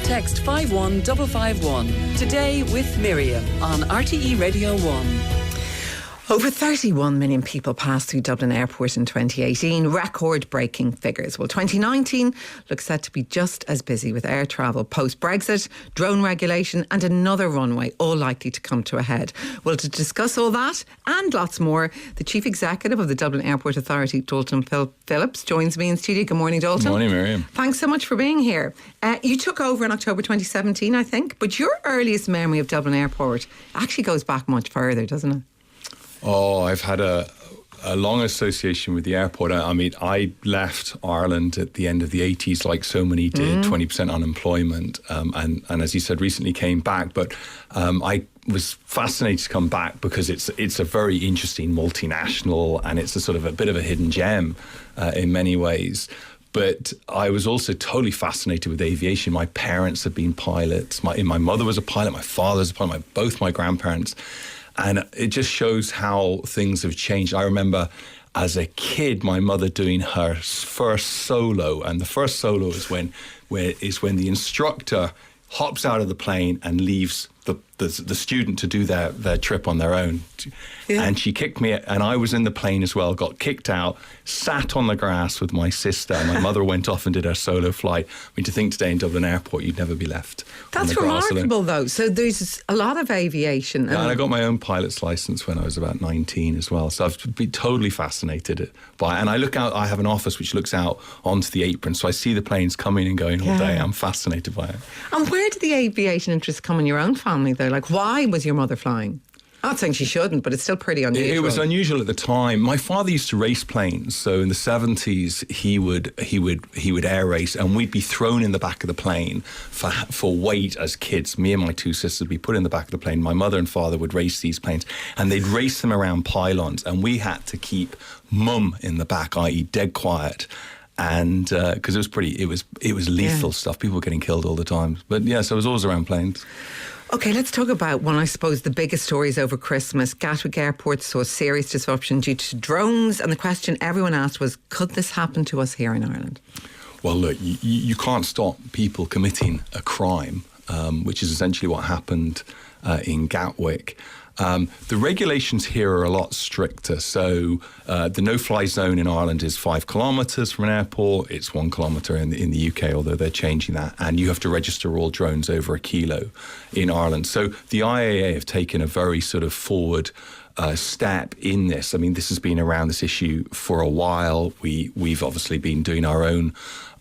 Text 51551. Today with Miriam on RTE Radio 1. Over 31 million people passed through Dublin Airport in 2018, record-breaking figures. Well, 2019 looks set to be just as busy with air travel post-Brexit, drone regulation and another runway, all likely to come to a head. Well, to discuss all that and lots more, the Chief Executive of the Dublin Airport Authority, Dalton Phillips, joins me in studio. Good morning, Dalton. Good morning, Miriam. Thanks so much for being here. You took over in October 2017, I think, but your earliest memory of Dublin Airport actually goes back much further, doesn't it? Oh, I've had a long association with the airport. I mean, I left Ireland at the end of the 80s, like so many did, 20% unemployment, and as you said, recently came back. But I was fascinated to come back because it's a very interesting multinational, and it's a sort of a bit of a hidden gem in many ways. But I was also totally fascinated with aviation. My parents had been pilots. My mother was a pilot. My father was a pilot. Both my grandparents. And it just shows how things have changed. I remember as a kid, my mother doing her first solo. And the first solo is when the instructor hops out of the plane and leaves the student to do their trip on their own. Yeah. And she kicked me, and I was in the plane as well, got kicked out, sat on the grass with my sister. My mother went off and did her solo flight. I mean, to think today in Dublin Airport, you'd never be left. That's remarkable, though. So there's a lot of aviation. Yeah, and I got my own pilot's license when I was about 19 as well. So I've been totally fascinated by it. And I have an office which looks out onto the apron. So I see the planes coming and going all day. I'm fascinated by it. And where did the aviation interest come in your own family, though? Like, why was your mother flying? I'm not saying she shouldn't, but it's still pretty unusual. It was unusual at the time. My father used to race planes, so in the 70s he would air race, and we'd be thrown in the back of the plane for weight as kids. Me and my two sisters would be put in the back of the plane. My mother and father would race these planes, and they'd race them around pylons, and we had to keep mum in the back, i.e. dead quiet. And because it was lethal stuff. People were getting killed all the time. But yes, I was always around planes. OK, let's talk about one, I suppose, the biggest stories over Christmas. Gatwick Airport saw serious disruption due to drones, and the question everyone asked was, could this happen to us here in Ireland? Well, look, you can't stop people committing a crime, which is essentially what happened in Gatwick. The regulations here are a lot stricter. So the no-fly zone in Ireland is 5 kilometres from an airport. It's 1 kilometre in the UK, although they're changing that. And you have to register all drones over a kilo in Ireland. So the IAA have taken a very sort of forward step in this. I mean, this has been around, this issue, for a while. We've obviously been doing our own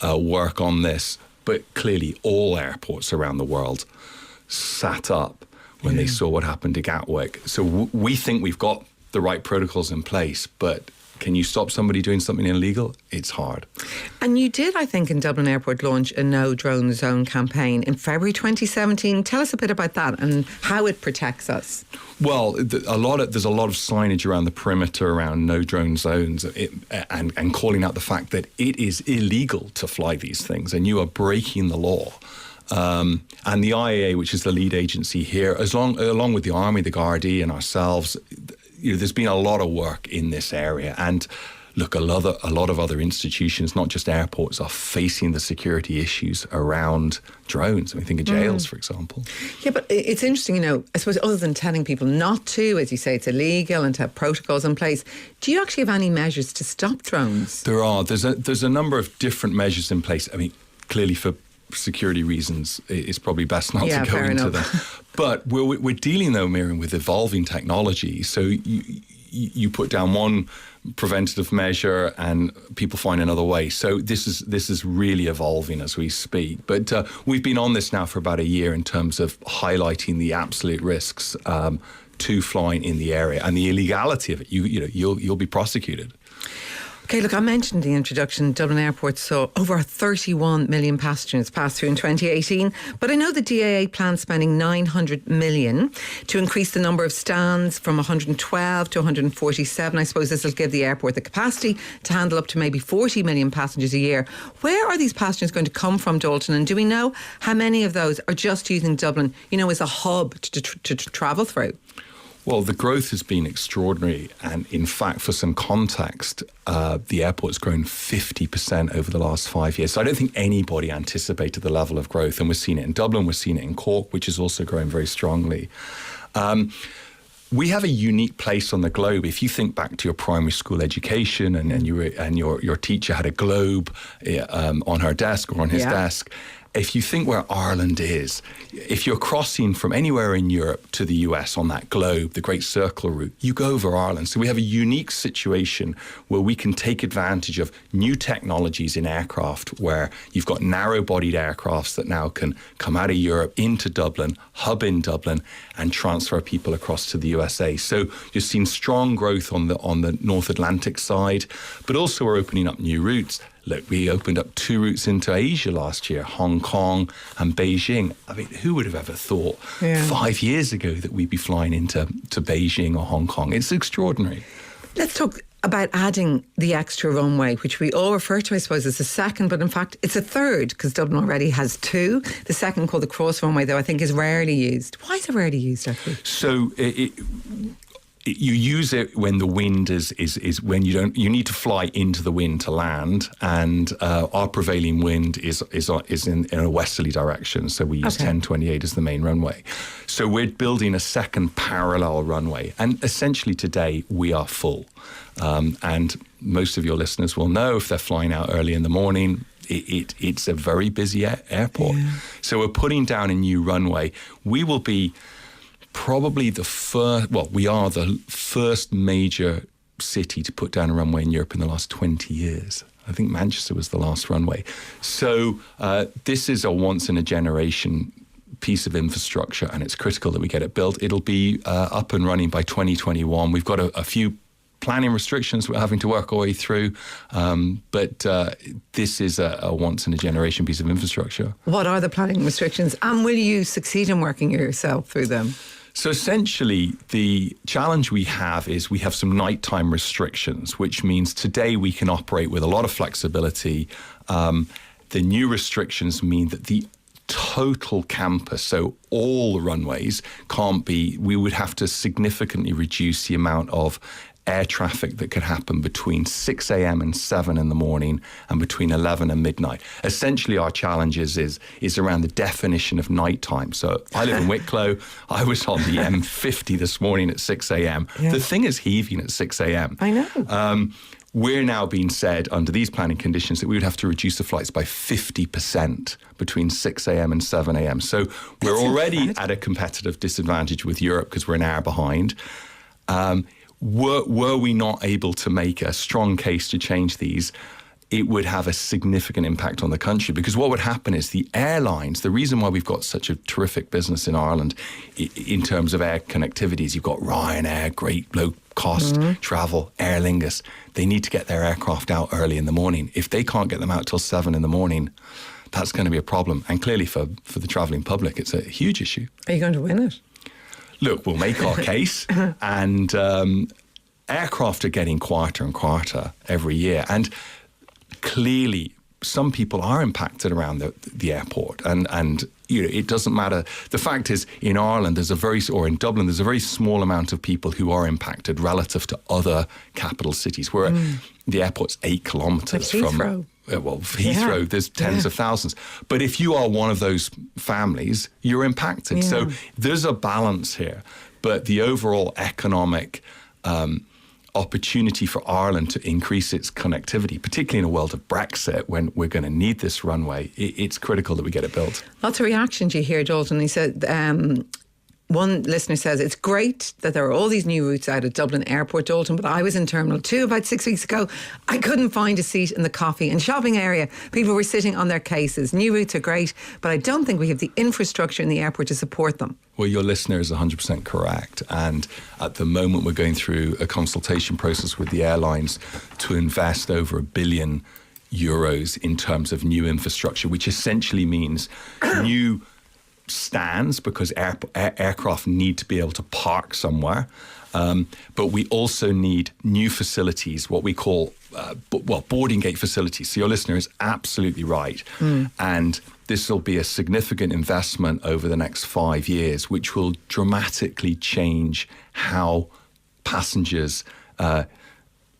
work on this. But clearly all airports around the world sat up when they saw what happened to Gatwick. So we think we've got the right protocols in place, but can you stop somebody doing something illegal? It's hard. And you did, I think, in Dublin Airport launch a no drone zone campaign in February 2017. Tell us a bit about that and how it protects us. Well, there's a lot of signage around the perimeter around no drone zones, and calling out the fact that it is illegal to fly these things and you are breaking the law. And the IAA, which is the lead agency here, along with the Army, the Gardaí and ourselves, there's been a lot of work in this area. And look, a lot of other institutions, not just airports, are facing the security issues around drones. I mean, think of jails, for example. Yeah, but it's interesting, I suppose, other than telling people not to, as you say, it's illegal and to have protocols in place, do you actually have any measures to stop drones? There are. There's a number of different measures in place. I mean, clearly for security reasons, it's probably best not to go into that. But we're dealing, though, Miriam, with evolving technology. So you put down one preventative measure and people find another way. So this is really evolving as we speak. But we've been on this now for about a year in terms of highlighting the absolute risks to flying in the area and the illegality of it. You'll be prosecuted. OK, look, I mentioned in the introduction, Dublin Airport saw over 31 million passengers pass through in 2018. But I know the DAA plans spending 900 million to increase the number of stands from 112 to 147. I suppose this will give the airport the capacity to handle up to maybe 40 million passengers a year. Where are these passengers going to come from, Dalton? And do we know how many of those are just using Dublin, as a hub to travel through? Well, the growth has been extraordinary. And in fact, for some context, the airport's grown 50% over the last 5 years. So I don't think anybody anticipated the level of growth. And we're seeing it in Dublin, we're seeing it in Cork, which is also growing very strongly. We have a unique place on the globe. If you think back to your primary school education and your teacher had a globe on her desk or on his desk, if you think where Ireland is, if you're crossing from anywhere in Europe to the US on that globe, the Great Circle route, you go over Ireland. So we have a unique situation where we can take advantage of new technologies in aircraft, where you've got narrow-bodied aircrafts that now can come out of Europe into Dublin, hub in Dublin, and transfer people across to the USA. So you're seeing strong growth on the North Atlantic side, but also we're opening up new routes. Look, we opened up 2 routes into Asia last year, Hong Kong and Beijing. I mean, who would have ever thought 5 years ago that we'd be flying into Beijing or Hong Kong? It's extraordinary. Let's talk about adding the extra runway, which we all refer to, I suppose, as a second, but in fact it's a third, because Dublin already has 2. The second, called the cross runway, though, I think is rarely used. Why is it rarely used, actually? So you use it when the wind is when you need to fly into the wind to land, and our prevailing wind is in a westerly direction, so we use 1028 as the main runway. So we're building a second parallel runway, and essentially today we are full. And most of your listeners will know, if they're flying out early in the morning, it's a very busy airport. Yeah. So we're putting down a new runway. We will be probably we are the first major city to put down a runway in Europe in the last 20 years. I think Manchester was the last runway. So this is a once-in-a-generation piece of infrastructure, and it's critical that we get it built. It'll be up and running by 2021. We've got a few planning restrictions we're having to work our way through, but this is a once-in-a-generation piece of infrastructure. What are the planning restrictions, and will you succeed in working yourself through them? So essentially, the challenge we have is we have some nighttime restrictions, which means today we can operate with a lot of flexibility. The new restrictions mean that the total campus, so all the runways, we would have to significantly reduce the amount of air traffic that could happen between 6 a.m. and 7 in the morning and between 11 and midnight. Essentially, our challenge is around the definition of nighttime. So I live in Wicklow. I was on the M50 this morning at 6 a.m. Yeah. The thing is heaving at 6 a.m. I know. We're now being said, under these planning conditions, that we would have to reduce the flights by 50% between 6 a.m. and 7 a.m. So we're already at a competitive disadvantage with Europe because we're an hour behind. Were we not able to make a strong case to change these, it would have a significant impact on the country, because what would happen is the airlines, the reason why we've got such a terrific business in Ireland in terms of air connectivity is you've got Ryanair, great low-cost travel, Aer Lingus. They need to get their aircraft out early in the morning. If they can't get them out till 7 in the morning, that's going to be a problem. And clearly for the travelling public, it's a huge issue. Are you going to win it? Look, we'll make our case, and aircraft are getting quieter and quieter every year. And clearly, some people are impacted around the airport, and you know, it doesn't matter. The fact is, in Ireland, or in Dublin, there's a very small amount of people who are impacted relative to other capital cities, where the airport's 8 kilometres from. Heathrow, there's tens of thousands. But if you are one of those families, you're impacted. Yeah. So there's a balance here. But the overall economic opportunity for Ireland to increase its connectivity, particularly in a world of Brexit, when we're going to need this runway, it's critical that we get it built. Lots of reaction to you here, Dalton. He said, one listener says, it's great that there are all these new routes out of Dublin Airport, Dalton, but I was in Terminal 2 about 6 weeks ago. I couldn't find a seat in the coffee and shopping area. People were sitting on their cases. New routes are great, but I don't think we have the infrastructure in the airport to support them. Well, your listener is 100% correct. And at the moment, we're going through a consultation process with the airlines to invest over €1 billion in terms of new infrastructure, which essentially means new stands because aircraft need to be able to park somewhere. But we also need new facilities, what we call, boarding gate facilities. So your listener is absolutely right. And this will be a significant investment over the next 5 years, which will dramatically change how passengers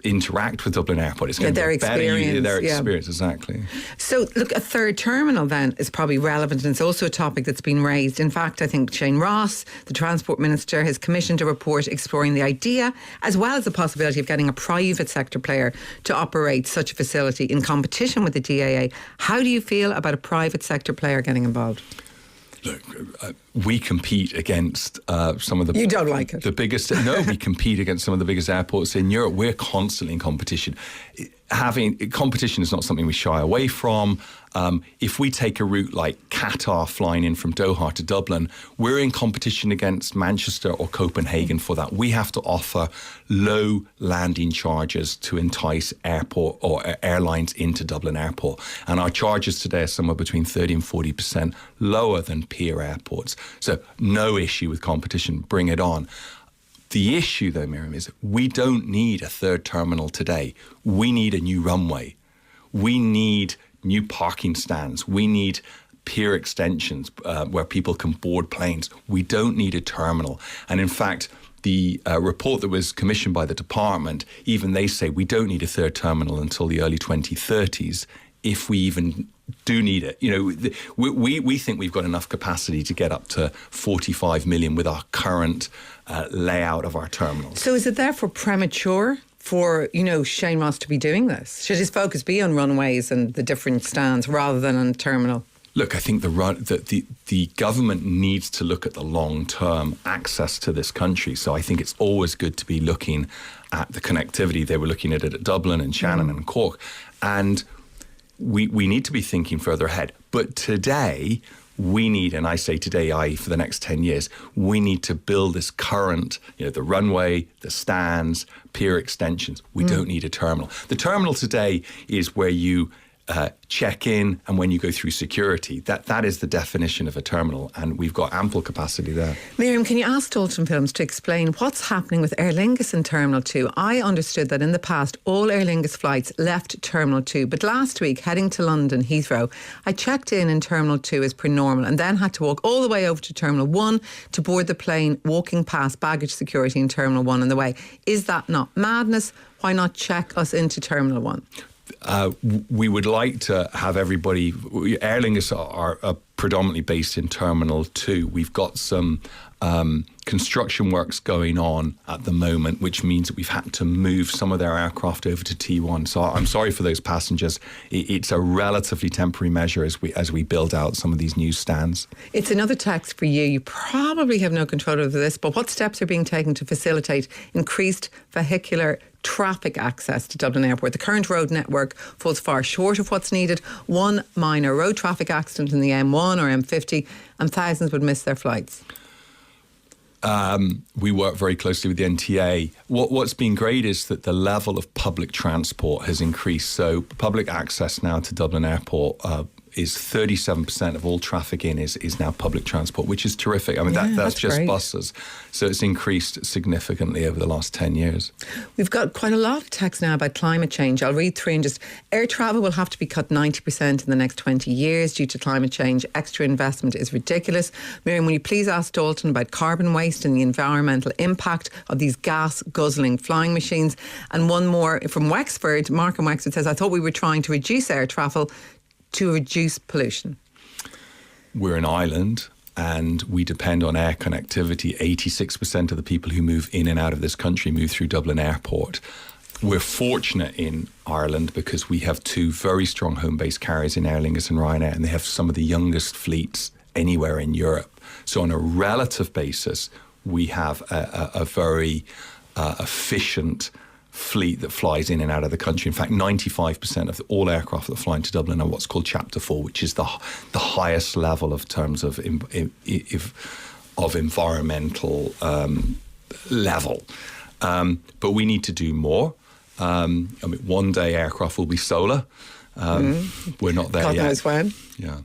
interact with Dublin Airport. It's going to be their experience, exactly. So, look, a third terminal then is probably relevant, and it's also a topic that's been raised. In fact, I think Shane Ross, the Transport Minister, has commissioned a report exploring the idea, as well as the possibility of getting a private sector player to operate such a facility in competition with the DAA. How do you feel about a private sector player getting involved? Look, we compete against some of the... You don't like it? The biggest... No, we compete against some of the biggest airports in Europe. We're constantly in competition. Competition is not something we shy away from. If we take a route like Qatar flying in from Doha to Dublin, we're in competition against Manchester or Copenhagen for that. We have to offer low landing charges to entice airport or airlines into Dublin Airport. And our charges today are somewhere between 30 and 40% lower than peer airports. So no issue with competition. Bring it on. The issue, though, Miriam, is we don't need a third terminal today. We need a new runway. We need new parking stands. We need pier extensions where people can board planes. We don't need a terminal. And in fact, the report that was commissioned by the department, even they say we don't need a third terminal until the early 2030s, if we even do need it. You know, we think we've got enough capacity to get up to 45 million with our current layout of our terminals. So is it therefore premature for, Shane Ross to be doing this? Should his focus be on runways and the different stands rather than on the terminal? Look, I think the government needs to look at the long-term access to this country. So I think it's always good to be looking at the connectivity. They were looking at it at Dublin and Shannon and Cork. And we need to be thinking further ahead. But today, we need, and I say today, i.e. for the next 10 years, we need to build this current, the runway, the stands, pier extensions. We don't need a terminal. The terminal today is where you check in and when you go through security. That is the definition of a terminal, and we've got ample capacity there. Miriam, can you ask Dalton Phillips to explain what's happening with Aer Lingus in Terminal 2? I understood that in the past all Aer Lingus flights left Terminal 2, but last week heading to London Heathrow, I checked in Terminal 2 as per normal and then had to walk all the way over to Terminal 1 to board the plane, walking past baggage security in Terminal 1 on the way. Is that not madness? Why not check us into Terminal 1? We would like to have everybody... Aer Lingus are predominantly based in Terminal 2. We've got some construction works going on at the moment, which means that we've had to move some of their aircraft over to T1. So I'm sorry for those passengers. It's a relatively temporary measure as we build out some of these new stands. It's another text for you. You probably have no control over this, but what steps are being taken to facilitate increased vehicular traffic access to Dublin Airport? The current road network falls far short of what's needed. One minor road traffic accident in the M1 or M50 and thousands would miss their flights. We work very closely with the NTA. What's been great is that the level of public transport has increased. So public access now to Dublin Airport is 37% of all traffic in is now public transport, which is terrific. I mean, that's just great. Buses. So it's increased significantly over the last 10 years. We've got quite a lot of text now about climate change. I'll read through and just... Air travel will have to be cut 90% in the next 20 years due to climate change. Extra investment is ridiculous. Miriam, will you please ask Dalton about carbon waste and the environmental impact of these gas-guzzling flying machines? And one more from Wexford. Mark in Wexford says, I thought we were trying to reduce air travel to reduce pollution. We're an island and we depend on air connectivity. 86% of the people who move in and out of this country move through Dublin Airport. We're fortunate in Ireland because we have two very strong home-based carriers in Aer Lingus and Ryanair, and they have some of the youngest fleets anywhere in Europe. So on a relative basis, we have a very efficient fleet that flies in and out of the country. In fact, 95% of all aircraft that fly into Dublin are what's called Chapter 4, which is the highest level of terms of environmental level. But we need to do more. I mean, one day aircraft will be solar. We're not there God yet. God knows when. Yeah.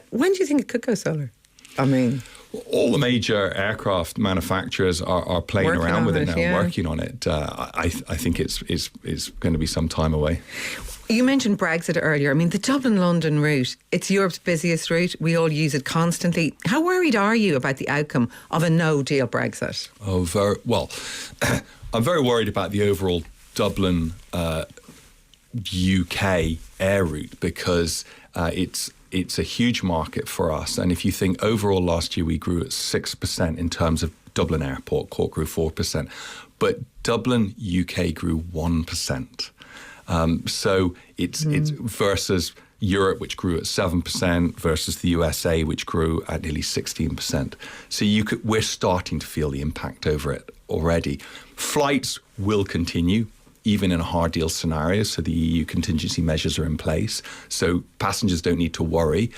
When do you think it could go solar? I mean, all the major aircraft manufacturers are playing Working around on with it it, now, yeah. working on it. I think it's going to be some time away. you mentioned Brexit earlier. I mean, the Dublin-London route, it's Europe's busiest route. We all use it constantly. How worried are you about the outcome of a no-deal Brexit? Well, I'm very worried about the overall Dublin UK air route because it's a huge market for us. And if you think overall last year we grew at 6% in terms of Dublin Airport, Cork grew 4%, but Dublin UK grew 1%. So it's versus Europe, which grew at 7%, versus the USA, which grew at nearly 16%. So we're starting to feel the impact over it already. Flights will continue, even in a hard deal scenario. So the EU contingency measures are in place. So passengers don't need to worry.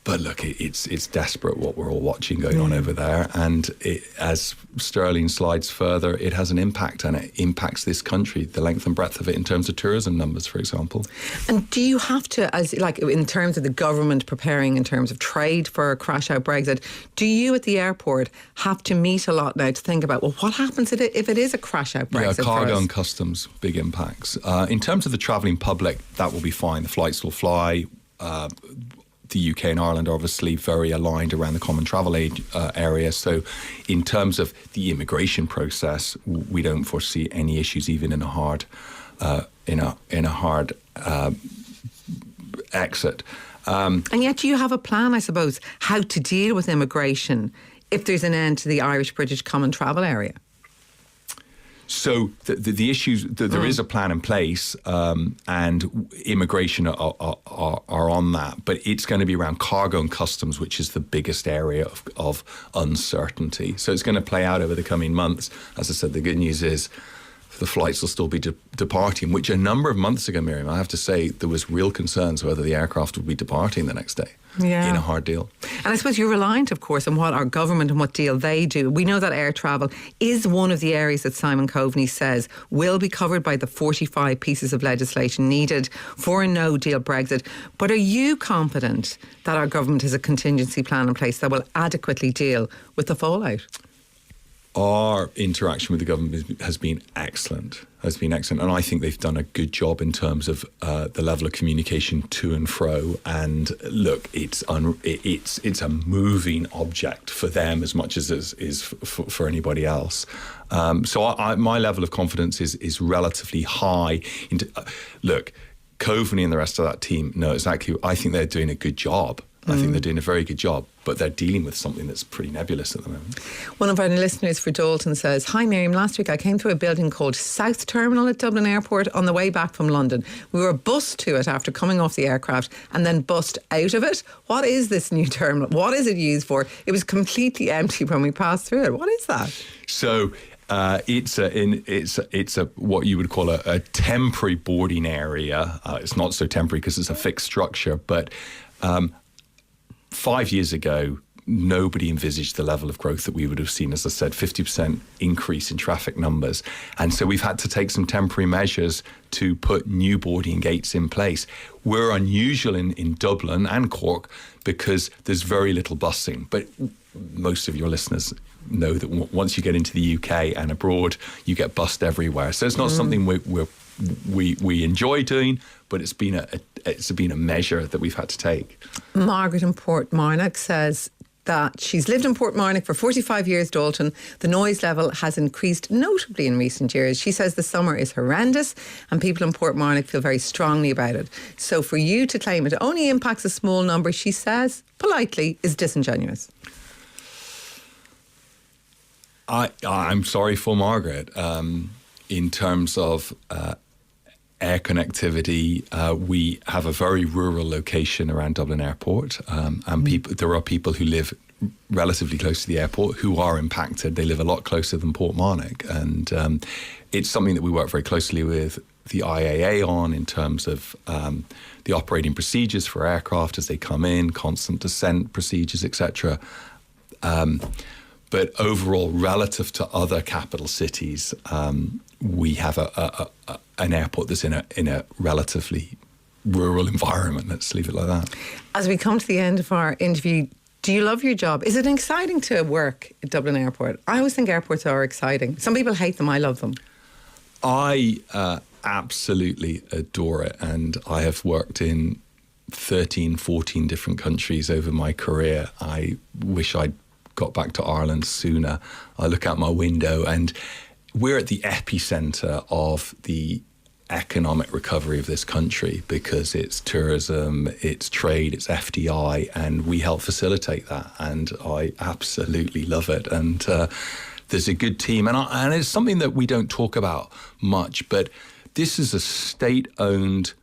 But look, it's desperate what we're all watching going on over there. And as Sterling slides further, it has an impact, and it impacts this country, the length and breadth of it in terms of tourism numbers, for example. And do you have to, in terms of the government preparing in terms of trade for a crash-out Brexit, do you at the airport have to meet a lot now to think about, well, what happens if it is a crash-out Brexit? Yeah, cargo and customs, big impacts. In terms of the travelling public, that will be fine. The flights will fly. The UK and Ireland are obviously very aligned around the common travel aid area. So in terms of the immigration process, we don't foresee any issues even in a hard exit. And yet do you have a plan, I suppose, how to deal with immigration if there's an end to the Irish-British common travel area? So the issues, there is a plan in place, and immigration are on that, but it's going to be around cargo and customs, which is the biggest area of uncertainty. So it's going to play out over the coming months. As I said, the good news is the flights will still be departing, which a number of months ago, Miriam, I have to say, there was real concerns whether the aircraft would be departing the next day in a hard deal. And I suppose you're reliant, of course, on what our government and what deal they do. We know that air travel is one of the areas that Simon Coveney says will be covered by the 45 pieces of legislation needed for a no-deal Brexit. But are you confident that our government has a contingency plan in place that will adequately deal with the fallout? Our interaction with the government has been excellent. And I think they've done a good job in terms of the level of communication to and fro. And look, it's a moving object for them as much as it is for anybody else. So my level of confidence is relatively high. Look, Coveney and the rest of that team know exactly. I think they're doing a good job. I think they're doing a very good job, but they're dealing with something that's pretty nebulous at the moment. One of our listeners for Dalton says, "Hi Miriam, last week I came through a building called South Terminal at Dublin Airport on the way back from London. We were bussed to it after coming off the aircraft and then bussed out of it. What is this new terminal? What is it used for? It was completely empty when we passed through it. What is that?" So it's a what you would call a temporary boarding area. It's not so temporary because it's a fixed structure, but 5 years ago, nobody envisaged the level of growth that we would have seen. As I said, 50% increase in traffic numbers. And so we've had to take some temporary measures to put new boarding gates in place. We're unusual in Dublin and Cork because there's very little busing. But most of your listeners know that once you get into the UK and abroad, you get bussed everywhere. So it's not something we enjoy doing, but it's been a measure that we've had to take. Margaret in Portmarnock says that she's lived in Portmarnock for 45 years, Dalton. The noise level has increased notably in recent years. She says the summer is horrendous and people in Portmarnock feel very strongly about it. So for you to claim it only impacts a small number, she says, politely, is disingenuous. I'm sorry for Margaret. In terms of air connectivity, we have a very rural location around Dublin Airport, and there are people who live relatively close to the airport who are impacted. They live a lot closer than Portmarnock, and it's something that we work very closely with the IAA on in terms of the operating procedures for aircraft as they come in, constant descent procedures, etc. But overall, relative to other capital cities, we have an airport that's in a relatively rural environment. Let's leave it like that. As we come to the end of our interview, do you love your job? Is it exciting to work at Dublin Airport? I always think airports are exciting. Some people hate them. I love them. I absolutely adore it. And I have worked in 13, 14 different countries over my career. I wish I'd got back to Ireland sooner. I look out my window and we're at the epicenter of the economic recovery of this country because it's tourism, it's trade, it's FDI, and we help facilitate that. And I absolutely love it. And there's a good team. And it's something that we don't talk about much, but this is a state-owned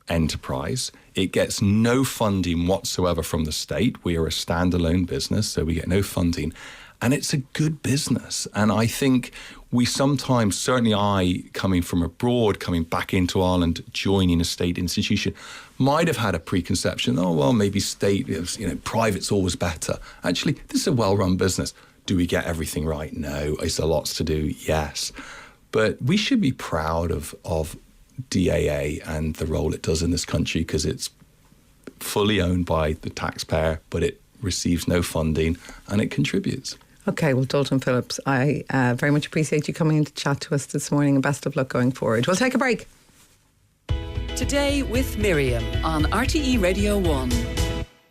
enterprise. It gets no funding whatsoever from the state. We are a standalone business, so we get no funding. And it's a good business. And I think we sometimes, certainly I, coming from abroad, coming back into Ireland, joining a state institution, might have had a preconception, oh, well, maybe state, private's always better. Actually, this is a well-run business. Do we get everything right? No. Is there lots to do? Yes. But we should be proud of DAA and the role it does in this country because it's fully owned by the taxpayer, but it receives no funding and it contributes. Okay, well, Dalton Phillips, I very much appreciate you coming in to chat to us this morning and best of luck going forward. We'll take a break. Today with Miriam on RTE Radio 1.